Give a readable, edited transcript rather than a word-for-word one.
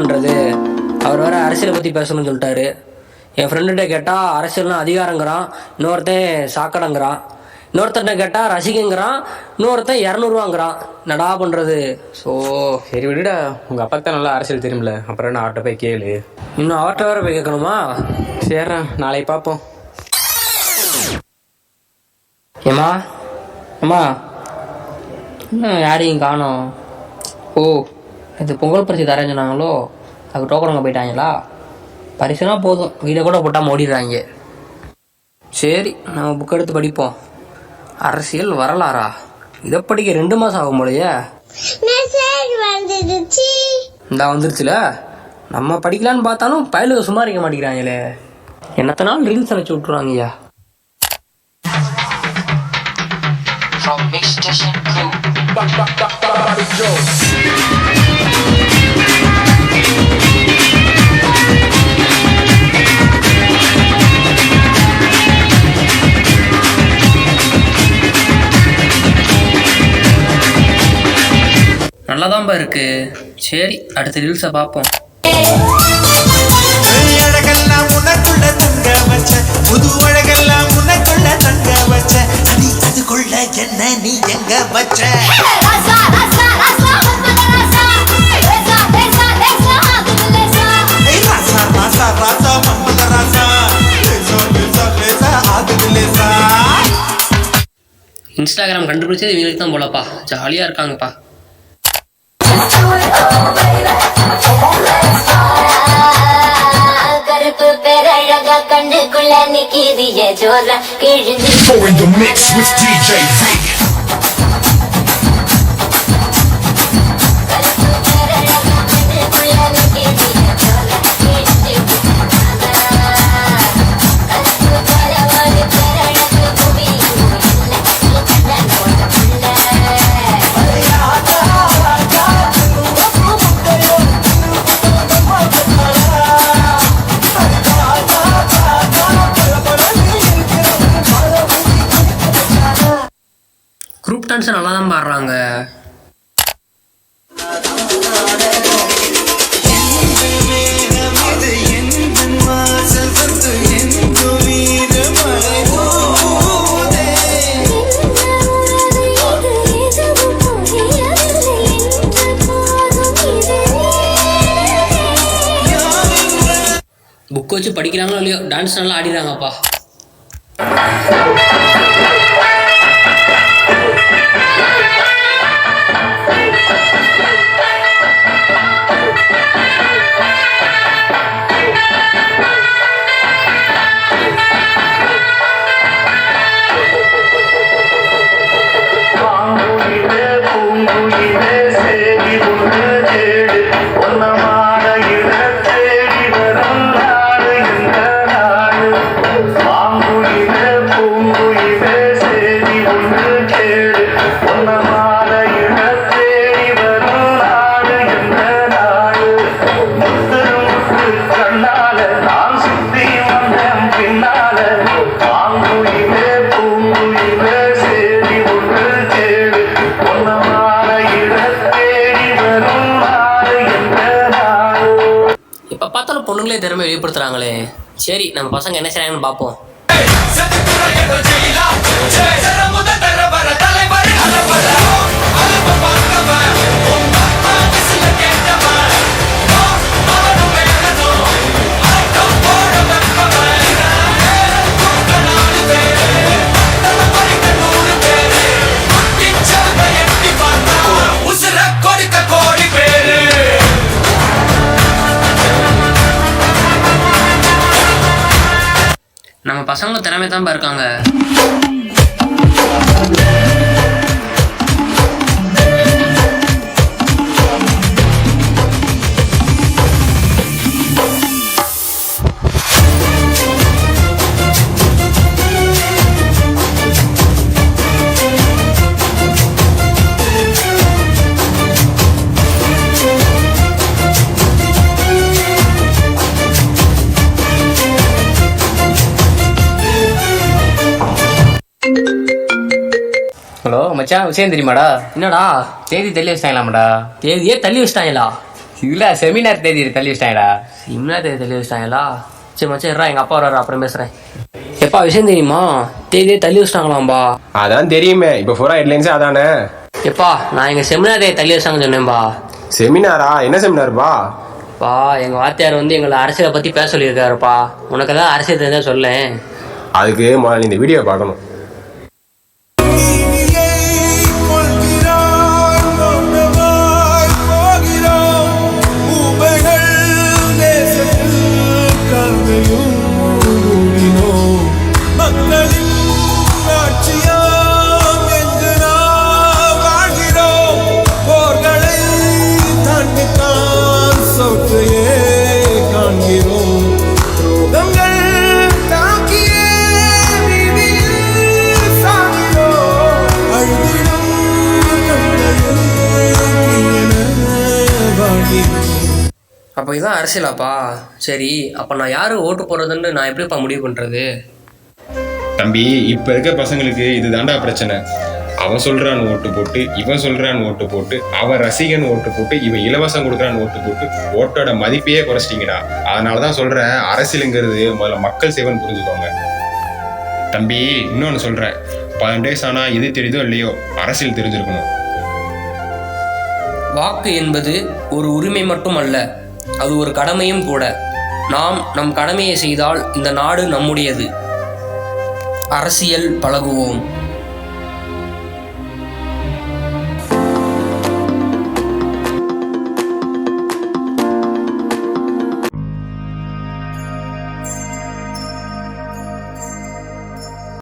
பண்ணுறது? அவர் வேறு அரசியலை பற்றி பேசணும்னு சொல்லிட்டாரு. என் ஃப்ரெண்டுகிட்ட கேட்டால் அரசியல்னா அதிகாரங்கிறான், இன்னொருத்தன் சாக்கடைங்கிறான், இன்னொருத்தன் கேட்டால் ரசிகங்கிறான், இன்னொருத்தன் 200ரூவாங்கிறான். என்னடா பண்ணுறது? சரி விடுடா, உங்கள் அப்பாக்கு தான் நல்லா அரசியல் தெரியுமில்ல, அப்புறம் என்ன அவர்கிட்ட போய் கேளு. இன்னும் அவர்கிட்ட வேறு போய் கேட்கணுமா? சரிடா, நாளைக்கு பார்ப்போம். ஏம்மா அம்மா, இன்னும் யாரையும் காணோம். ஓ, இது பொங்கல் பரிசு தரேன்னு சொன்னாங்களோ, அதுக்கு டோக்கனுங்க போயிட்டாங்களா? பரிசுனா போதும், வீடை கூட போட்டால் ஓடிடுறாங்க. சரி, நம்ம புக் எடுத்து படிப்போம். அரசியல் வரலாறா? இதை படிக்க 2 மாதம் ஆகும் போலையே. இந்தா வந்துருச்சுல. நம்ம படிக்கலான்னு பார்த்தாலும் பயலுக சும்மா இருக்க மாட்டேங்கிறாங்களே. என்னத்த நாள் ரீல்ஸ் அனுப்பிச்சு விட்ருவாங்கய்யா. நல்லாதான்பா இருக்கு. சரி, அடுத்த ரீல்ஸை பார்ப்போம். அழகெல்லாம் உனக்குள்ள தங்க வச்ச, புது அழகெல்லாம் உனக்குள்ள தங்க வச்ச, அடி அதுக்குள்ள என்ன நீ எங்க வச்ச? ராசா ராசா மம்மத ராசா, ஆகுதுலேசா. இன்ஸ்டாகிராம் கண்டுபிடிச்சது இவங்களுக்கு தான் போலப்பா. ஜாலியாக இருக்காங்கப்பா. கண்ணுக்குள்ள நிக்கிதிய ஜோர கிழிஞ்சு in the mix with DJ V. Group dance நல்லா தான் பாடுறாங்க. புக் வச்சு படிக்கிறாங்களோ இல்லையோ, டான்ஸ் நல்லா ஆடிடுறாங்கப்பா. இப்போ பார்த்தாலும் பொண்ணுங்களே திறமை வெளிப்படுத்துறாங்களே. சரி, நம்ம பசங்க என்ன செய்றாங்கன்னு பார்ப்போம். நம்ம பசங்க திறமை தான் இருக்காங்க. ஹலோ மச்சான், விஷயம் தெரியுமாடா? என்னடா? தேதி தள்ளி வச்சிட்டாங்களாமாடா. தேதியே தள்ளி வச்சிட்டாங்களா? இல்லை செமினார் தேதி தள்ளி வச்சிட்டாங்கடா. செமினார் தேதி தள்ளி வச்சிட்டாங்களா? சரி மச்சான் இருடா, எங்கள் அப்பா வர்றாரு, அப்புறம் பேசுகிறேன். எப்பா விஷயம் தெரியுமா? தேதியே தள்ளி வச்சிட்டாங்களாம்பா. அதான் தெரியுமே, இப்போ பூரா ஹெட்லைன்ஸே அதானே. எப்பா நான் எங்கள் செமினார் தேதி தள்ளி வச்சாங்கன்னு சொன்னேன்பா. செமினாரா? என்ன செமினார்ப்பா? பா எங்கள் வாத்தியார் வந்து எங்களை அரசியலை பற்றி பேச சொல்லியிருக்காருப்பா. உனக்கு தான் அரசியல் தெரிஞ்சால் சொல்லேன். அதுக்கு முதல்ல இந்த வீடியோ பார்க்கணும். அப்போ இதுதான் அரசியலாப்பா? சரி, அப்போ நான் யார் ஓட்டு போடுறதுன்னு நான் எப்படிப்பா முடிவு பண்ணுறது? தம்பி, இப்போ இருக்க பசங்களுக்கு இது தாண்டா பிரச்சனை. அவன் சொல்கிறான் ஓட்டு போட்டு, இவன் சொல்கிறான் ஓட்டு போட்டு, அவன் ரசிகன் ஓட்டு போட்டு, இவன் இலவசம் கொடுக்குறான் ஓட்டு போட்டு, ஓட்டோட மதிப்பையே குறைச்சிட்டிங்கடா. அதனால தான் சொல்கிறேன், அரசியலுங்கிறது முதல்ல மக்கள் சேவன் புரிஞ்சுக்கோங்க. தம்பி, இன்னொன்று சொல்கிறேன், 10 days ஆனால் எது தெரியுதோ இல்லையோ அரசியல் தெரிஞ்சிருக்கணும். வாக்கு என்பது ஒரு உரிமை மட்டும் அல்ல, அது ஒரு கடமையும் கூட. நாம் நம் கடமையை செய்தால் இந்த நாடு நம்முடையது. அரசியல் பழகுவோம்.